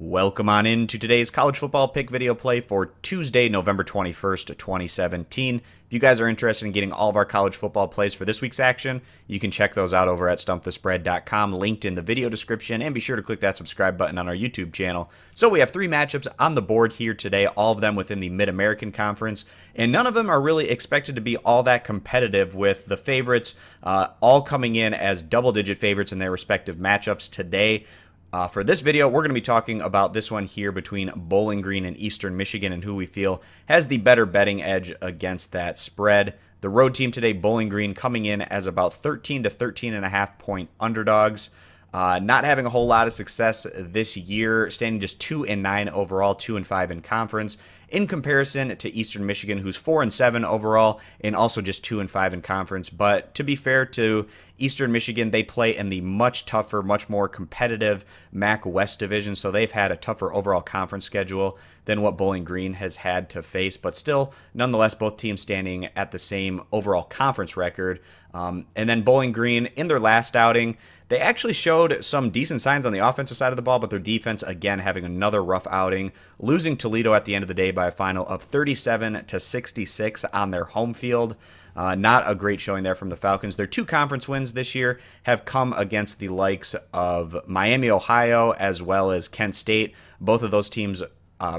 Welcome on into today's college football pick video play for Tuesday, November 21st, 2017. If you guys are interested in getting all of our college football plays for this week's action, you can check those out over at stumpthespread.com, linked in the video description, and be sure to click that subscribe button on our YouTube channel. So we have three matchups on the board here today, all of them within the Mid-American Conference, and none of them are really expected to be all that competitive, with the favorites all coming in as double-digit favorites in their respective matchups today. For this video, we're going to be talking about this one here between Bowling Green and Eastern Michigan and who we feel has the better betting edge against that spread. The road team today, Bowling Green, coming in as about 13 to 13.5 point underdogs. Not having a whole lot of success this year, standing just 2-9 overall, 2-5 in conference, in comparison to Eastern Michigan, who's 4-7 overall and also just 2-5 in conference. But to be fair to Eastern Michigan, they play in the much tougher, much more competitive MAC West division, so they've had a tougher overall conference schedule than what Bowling Green has had to face. But still, nonetheless, both teams standing at the same overall conference record. And then Bowling Green, in their last outing, they actually showed some decent signs on the offensive side of the ball, but their defense, again, having another rough outing, losing Toledo at the end of the day by a final of 37 to 66 on their home field. Not a great showing there from the Falcons. Their two conference wins this year have come against the likes of Miami, Ohio, as well as Kent State. Both of those teams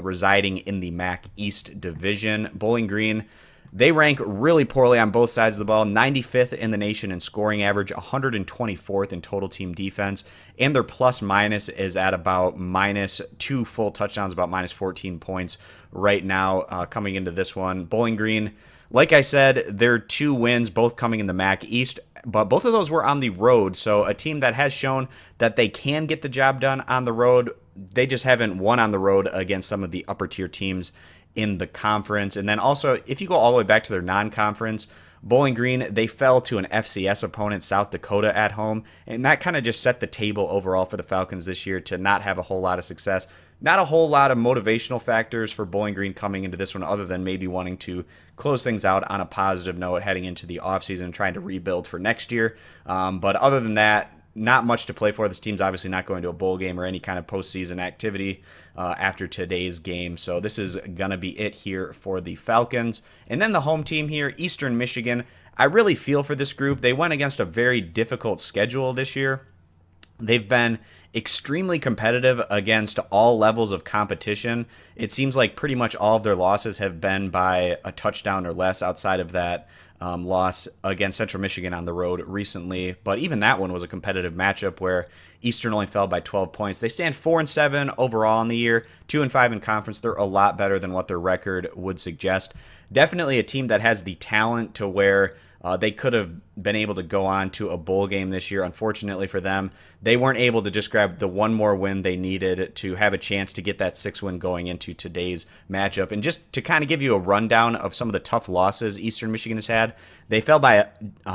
residing in the MAC East division. Bowling Green, they rank really poorly on both sides of the ball, 95th in the nation in scoring average, 124th in total team defense, and their plus-minus is at about -2 full touchdowns, about -14 points right now coming into this one. Bowling Green, like I said, their two wins, both coming in the MAC East, but both of those were on the road, so a team that has shown that they can get the job done on the road. They just haven't won on the road against some of the upper-tier teams in the conference. And then also, if you go all the way back to their non-conference, Bowling Green, they fell to an FCS opponent, South Dakota, at home, and that kind of just set the table overall for the Falcons this year to not have a whole lot of success. Not a whole lot of motivational factors for Bowling Green coming into this one, other than maybe wanting to close things out on a positive note heading into the offseason and trying to rebuild for next year. But other than that, not much to play for. This team's obviously not going to a bowl game or any kind of postseason activity after today's game. So this is going to be it here for the Falcons. And then the home team here, Eastern Michigan. I really feel for this group. They went against a very difficult schedule this year. They've been extremely competitive against all levels of competition. It seems like pretty much all of their losses have been by a touchdown or less, outside of that loss against Central Michigan on the road recently. But even that one was a competitive matchup where Eastern only fell by 12 points. They stand 4-7 overall in the year, 2-5 in conference. They're a lot better than what their record would suggest. Definitely a team that has the talent to where they could have been able to go on to a bowl game this year. Unfortunately for them, they weren't able to just grab the one more win they needed to have a chance to get that 6th win going into today's matchup. And just to kind of give you a rundown of some of the tough losses Eastern Michigan has had, they fell by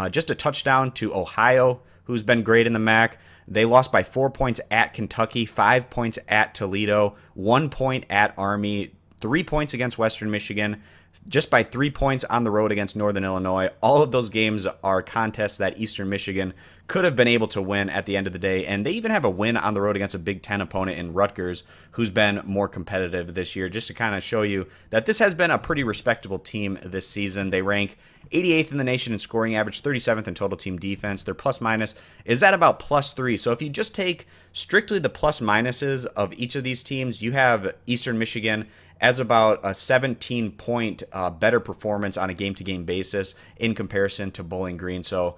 just a touchdown to Ohio, who's been great in the MAC. They lost by 4 points at Kentucky, 5 points at Toledo, 1 point at Army, 3 points against Western Michigan, just by 3 points on the road against Northern Illinois. All of those games are contests that Eastern Michigan could have been able to win at the end of the day. And they even have a win on the road against a Big Ten opponent in Rutgers, who's been more competitive this year, just to kind of show you that this has been a pretty respectable team this season. They rank 88th in the nation in scoring average, 37th in total team defense. Their plus-minus is at about +3. So if you just take strictly the plus-minuses of each of these teams, you have Eastern Michigan as about a 17-point better performance on a game-to-game basis in comparison to Bowling Green. So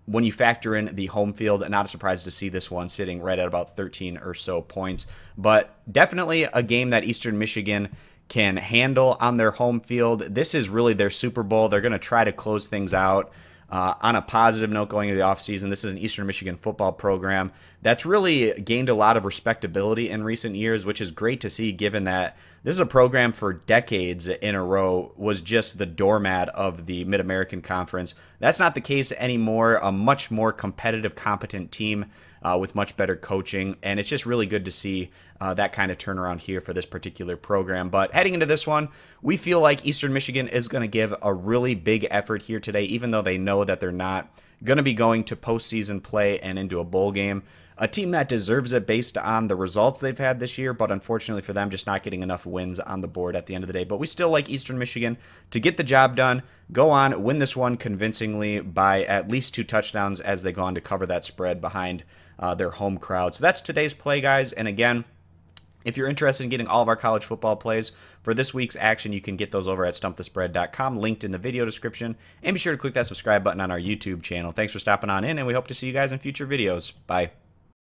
when you factor in the home field, not a surprise to see this one sitting right at about 13 or so points. But definitely a game that Eastern Michigan can handle on their home field. This is really their Super Bowl. They're going to try to close things out on a positive note going into the offseason. This is an Eastern Michigan football program that's really gained a lot of respectability in recent years, which is great to see, given that this is a program for decades in a row was just the doormat of the Mid-American Conference. That's not the case anymore. A much more competitive, competent team with much better coaching, and it's just really good to see that kind of turnaround here for this particular program. But heading into this one, we feel like Eastern Michigan is going to give a really big effort here today, even though they know that they're not going to be going to postseason play and into a bowl game. A team that deserves it based on the results they've had this year, but unfortunately for them, just not getting enough wins on the board at the end of the day. But we still like Eastern Michigan to get the job done, go on, win this one convincingly by at least 2 touchdowns as they go on to cover that spread behind their home crowd. So that's today's play, guys. And again, if you're interested in getting all of our college football plays for this week's action, you can get those over at stumpthespread.com, linked in the video description. And be sure to click that subscribe button on our YouTube channel. Thanks for stopping on in, and we hope to see you guys in future videos. Bye.